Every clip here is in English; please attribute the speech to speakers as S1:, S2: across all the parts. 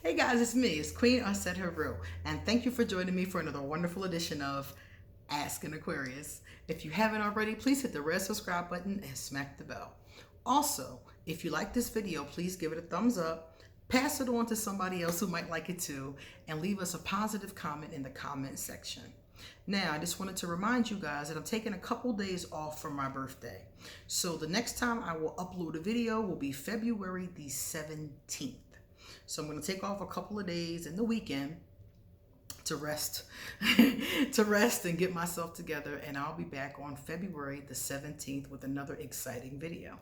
S1: Hey guys, it's me. It's Queen Unset Her Real, and thank you for joining me for another wonderful edition of Ask an Aquarius. If you haven't already, please hit the red subscribe button and smack the bell. Also, if you like this video, please give it a thumbs up, pass it on to somebody else who might like it too, and leave us a positive comment in the comment section. Now, I just wanted to remind you guys that I'm taking a couple days off for my birthday. So the next time I will upload a video will be February the 17th. So I'm going to take off a couple of days in the weekend to rest, to rest and get myself together. And I'll be back on February the 17th with another exciting video.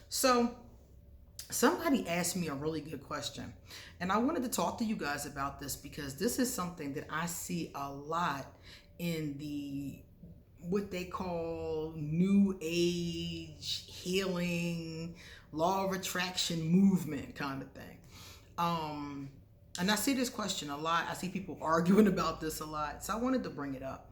S1: So somebody asked me a really good question, and I wanted to talk to you guys about this because this is something that I see a lot in the what they call new age healing, law of attraction movement kind of thing. And I see this question a lot. I see people arguing about this a lot. So I wanted to bring it up.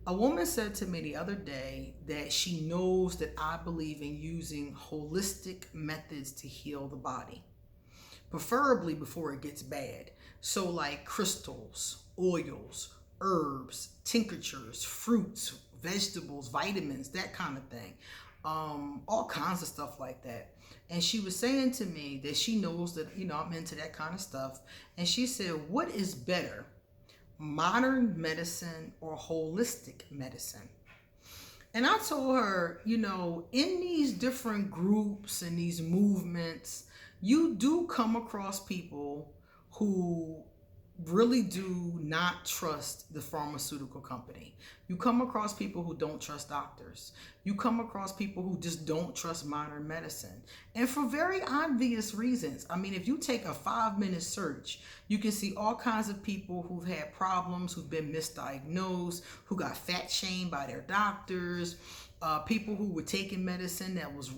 S1: A woman said to me the other day that she knows that I believe in using holistic methods to heal the body, preferably before it gets bad. So like crystals, oils, herbs, tinctures, fruits, vegetables, vitamins, that kind of thing. All kinds of stuff like that. And she was saying to me that she knows that, I'm into that kind of stuff. And she said, what is better, modern medicine or holistic medicine? And I told her, in these different groups and these movements, you do come across people who really do not trust the pharmaceutical company. You come across people who don't trust doctors. You come across people who just don't trust modern medicine. And for very obvious reasons. I mean, if you take a 5-minute search, you can see all kinds of people who've had problems, who've been misdiagnosed, who got fat shamed by their doctors, people who were taking medicine that was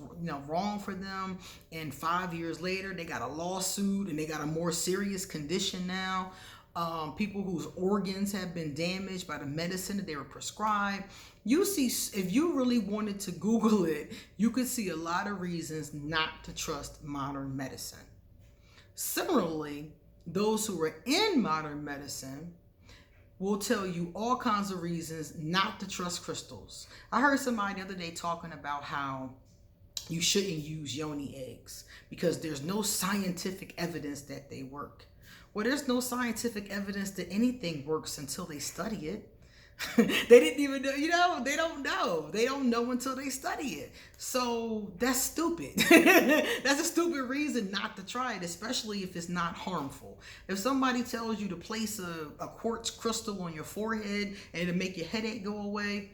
S1: wrong for them, and 5 years later they got a lawsuit and they got a more serious condition now. People whose organs have been damaged by the medicine that they were prescribed. You see, if you really wanted to Google it, you could see a lot of reasons not to trust modern medicine. Similarly, those who are in modern medicine will tell you all kinds of reasons not to trust crystals. I heard somebody the other day talking about how you shouldn't use yoni eggs because there's no scientific evidence that they work. Well, there's no scientific evidence that anything works until they study it. They didn't even know, they don't know. They don't know until they study it. So that's stupid. That's a stupid reason not to try it, especially if it's not harmful. If somebody tells you to place a quartz crystal on your forehead and it'll make your headache go away,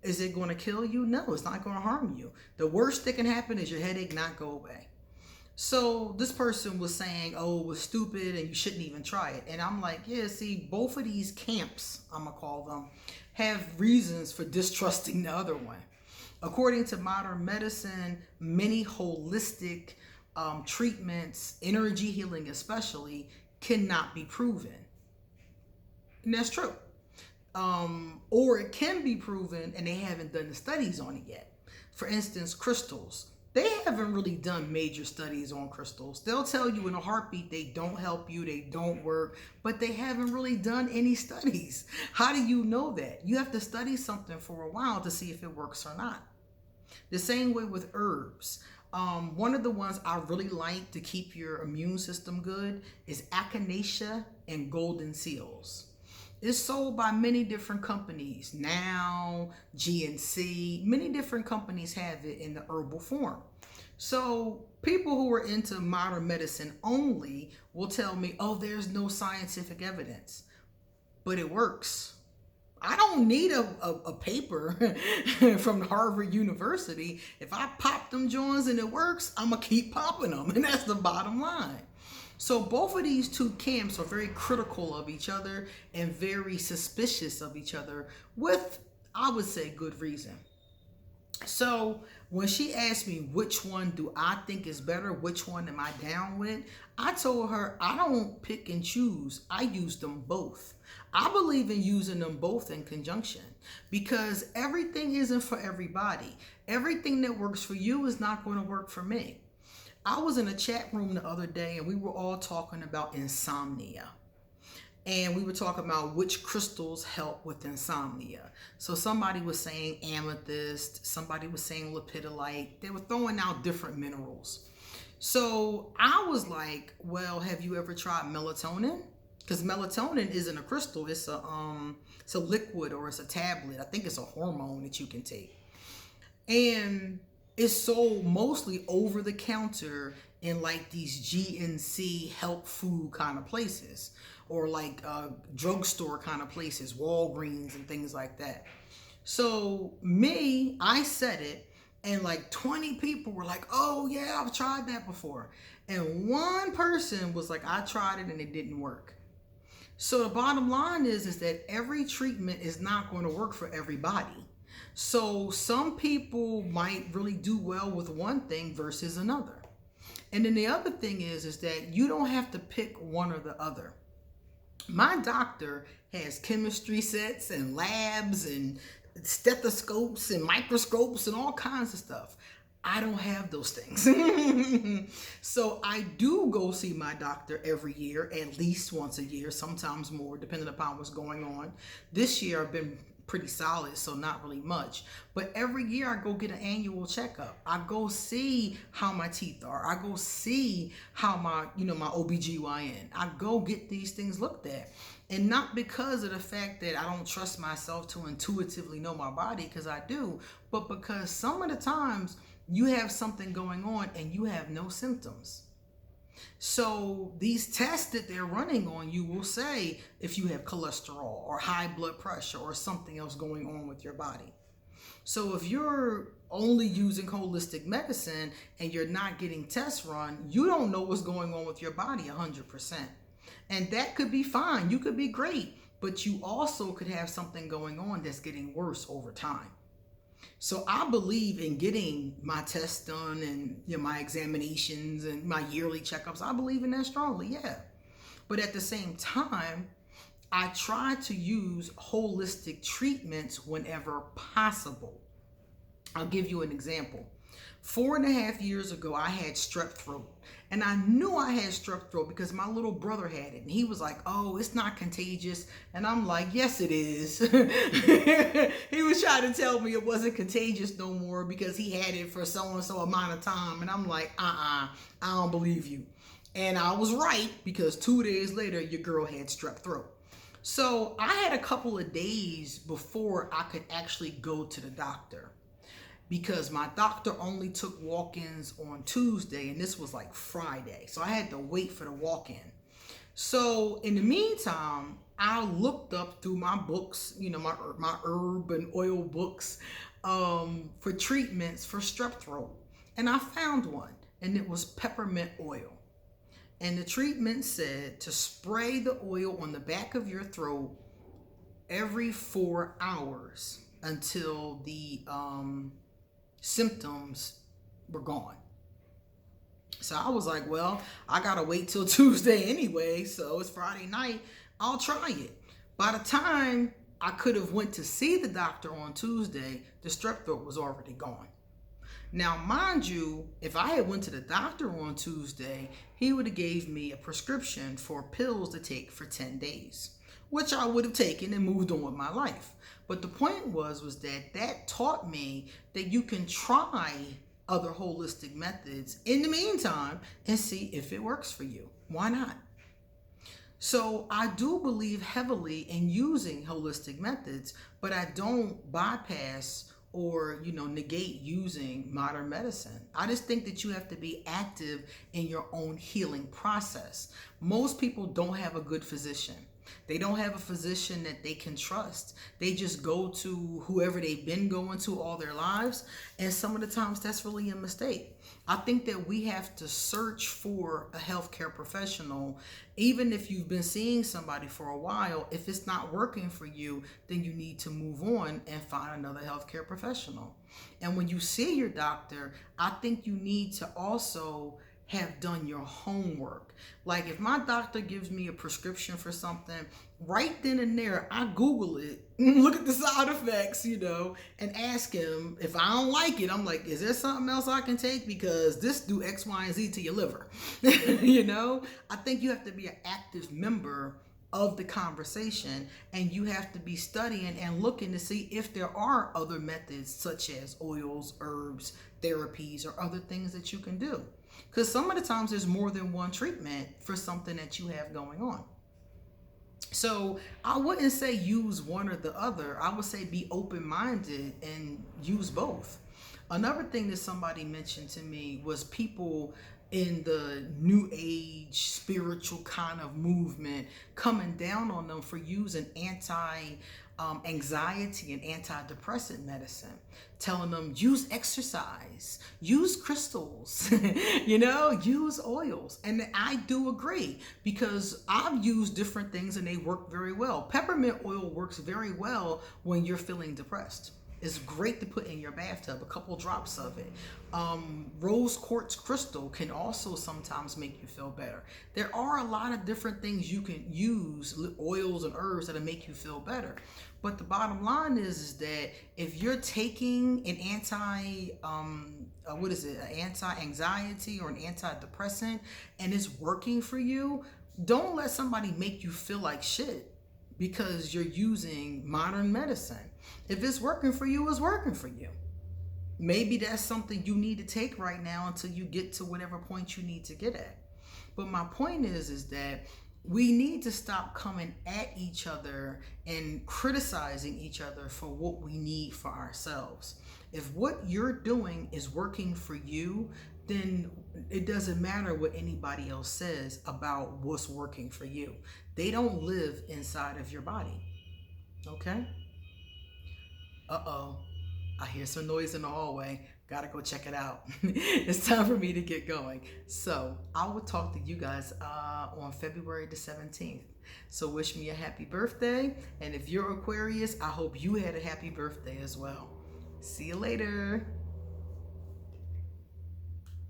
S1: is it going to kill you? No, it's not going to harm you. The worst that can happen is your headache not go away. So this person was saying, oh, it was stupid and you shouldn't even try it. And I'm like, yeah, see, both of these camps, I'm going to call them, have reasons for distrusting the other one. According to modern medicine, many holistic treatments, energy healing especially, cannot be proven. And that's true. Or it can be proven and they haven't done the studies on it yet. For instance, crystals. They haven't really done major studies on crystals. They'll tell you in a heartbeat they don't help you, they don't work, but they haven't really done any studies. How do you know that? You have to study something for a while to see if it works or not. The same way with herbs. One of the ones I really like to keep your immune system good is echinacea and golden seals. It's sold by many different companies. Now, GNC, many different companies have it in the herbal form. So people who are into modern medicine only will tell me, oh, there's no scientific evidence, but it works. I don't need a paper from Harvard University. If I pop them joints and it works, I'm going to keep popping them. And that's the bottom line. So both of these two camps are very critical of each other and very suspicious of each other with, I would say, good reason. So when she asked me which one do I think is better, which one am I down with, I told her I don't pick and choose. I use them both. I believe in using them both in conjunction because everything isn't for everybody. Everything that works for you is not going to work for me. I was in a chat room the other day and we were all talking about insomnia. And we were talking about which crystals help with insomnia. So somebody was saying amethyst, somebody was saying lepidolite. They were throwing out different minerals. So I was like, well, have you ever tried melatonin? Because melatonin isn't a crystal, it's a liquid, or it's a tablet. I think it's a hormone that you can take. And it's sold mostly over the counter in like these GNC health food kind of places, or like drugstore kind of places, Walgreens and things like that. So I said it, and like 20 people were like, oh yeah, I've tried that before. And one person was like, I tried it and it didn't work. So the bottom line is that every treatment is not going to work for everybody. So some people might really do well with one thing versus another. And then the other thing is that you don't have to pick one or the other. My doctor has chemistry sets and labs and stethoscopes and microscopes and all kinds of stuff. I don't have those things. So I do go see my doctor every year, at least once a year, sometimes more, depending upon what's going on. This year I've been pretty solid, so not really much. But every year I go get an annual checkup. I go see how my teeth are. I go see how my OBGYN. I go get these things looked at. And not because of the fact that I don't trust myself to intuitively know my body, because I do, but because some of the times you have something going on and you have no symptoms. So these tests that they're running on you will say if you have cholesterol or high blood pressure or something else going on with your body. So if you're only using holistic medicine and you're not getting tests run, you don't know what's going on with your body 100%. And that could be fine. You could be great, but you also could have something going on that's getting worse over time. So I believe in getting my tests done and my examinations and my yearly checkups. I believe in that strongly, yeah. But at the same time, I try to use holistic treatments whenever possible. I'll give you an example. 4.5 years ago, I had strep throat. And I knew I had strep throat because my little brother had it. And he was like, oh, it's not contagious. And I'm like, yes, it is. He was trying to tell me it wasn't contagious no more because he had it for so-and-so amount of time. And I'm like, I don't believe you. And I was right, because 2 days later, your girl had strep throat. So I had a couple of days before I could actually go to the doctor, because my doctor only took walk-ins on Tuesday, and this was like Friday. So I had to wait for the walk-in. So in the meantime, I looked up through my books, my herb and oil books, for treatments for strep throat. And I found one, and it was peppermint oil. And the treatment said to spray the oil on the back of your throat every 4 hours until the symptoms were gone. So I was like, well, I gotta wait till Tuesday anyway, so it's Friday night, I'll try it. By the time I could have went to see the doctor on Tuesday, the strep throat was already gone. Now, mind you, if I had went to the doctor on Tuesday, he would have gave me a prescription for pills to take for 10 days, which I would have taken and moved on with my life. But the point was that taught me that you can try other holistic methods in the meantime and see if it works for you. Why not? So I do believe heavily in using holistic methods, but I don't bypass or negate using modern medicine. I just think that you have to be active in your own healing process. Most people don't have a good physician. They don't have a physician that they can trust. They just go to whoever they've been going to all their lives. And some of the times that's really a mistake. I think that we have to search for a healthcare professional. Even if you've been seeing somebody for a while, if it's not working for you, then you need to move on and find another healthcare professional. And when you see your doctor, I think you need to also have done your homework. Like if my doctor gives me a prescription for something, right then and there, I Google it, look at the side effects, and ask him. If I don't like it, I'm like, is there something else I can take? Because this do X, Y, and Z to your liver. I think you have to be an active member of the conversation, and you have to be studying and looking to see if there are other methods such as oils, herbs, therapies, or other things that you can do. Because some of the times there's more than one treatment for something that you have going on. So I wouldn't say use one or the other. I would say be open-minded and use both. Another thing that somebody mentioned to me was people in the new age spiritual kind of movement coming down on them for using anxiety and antidepressant medicine, telling them use exercise, use crystals, use oils. And I do agree, because I've used different things and they work very well. Peppermint oil works very well when you're feeling depressed. It's great to put in your bathtub, a couple drops of it. Rose quartz crystal can also sometimes make you feel better. There are a lot of different things you can use, oils and herbs, that'll make you feel better. But the bottom line is that if you're taking an anti-anxiety or an antidepressant and it's working for you, don't let somebody make you feel like shit because you're using modern medicine. If it's working for you, it's working for you. Maybe that's something you need to take right now until you get to whatever point you need to get at. But my point is that we need to stop coming at each other and criticizing each other for what we need for ourselves. If what you're doing is working for you, then it doesn't matter what anybody else says about what's working for you. They don't live inside of your body. Okay? Uh-oh. I hear some noise in the hallway. Gotta go check it out. It's time for me to get going. So I will talk to you guys on February the 17th. So wish me a happy birthday. And if you're Aquarius, I hope you had a happy birthday as well. See you later.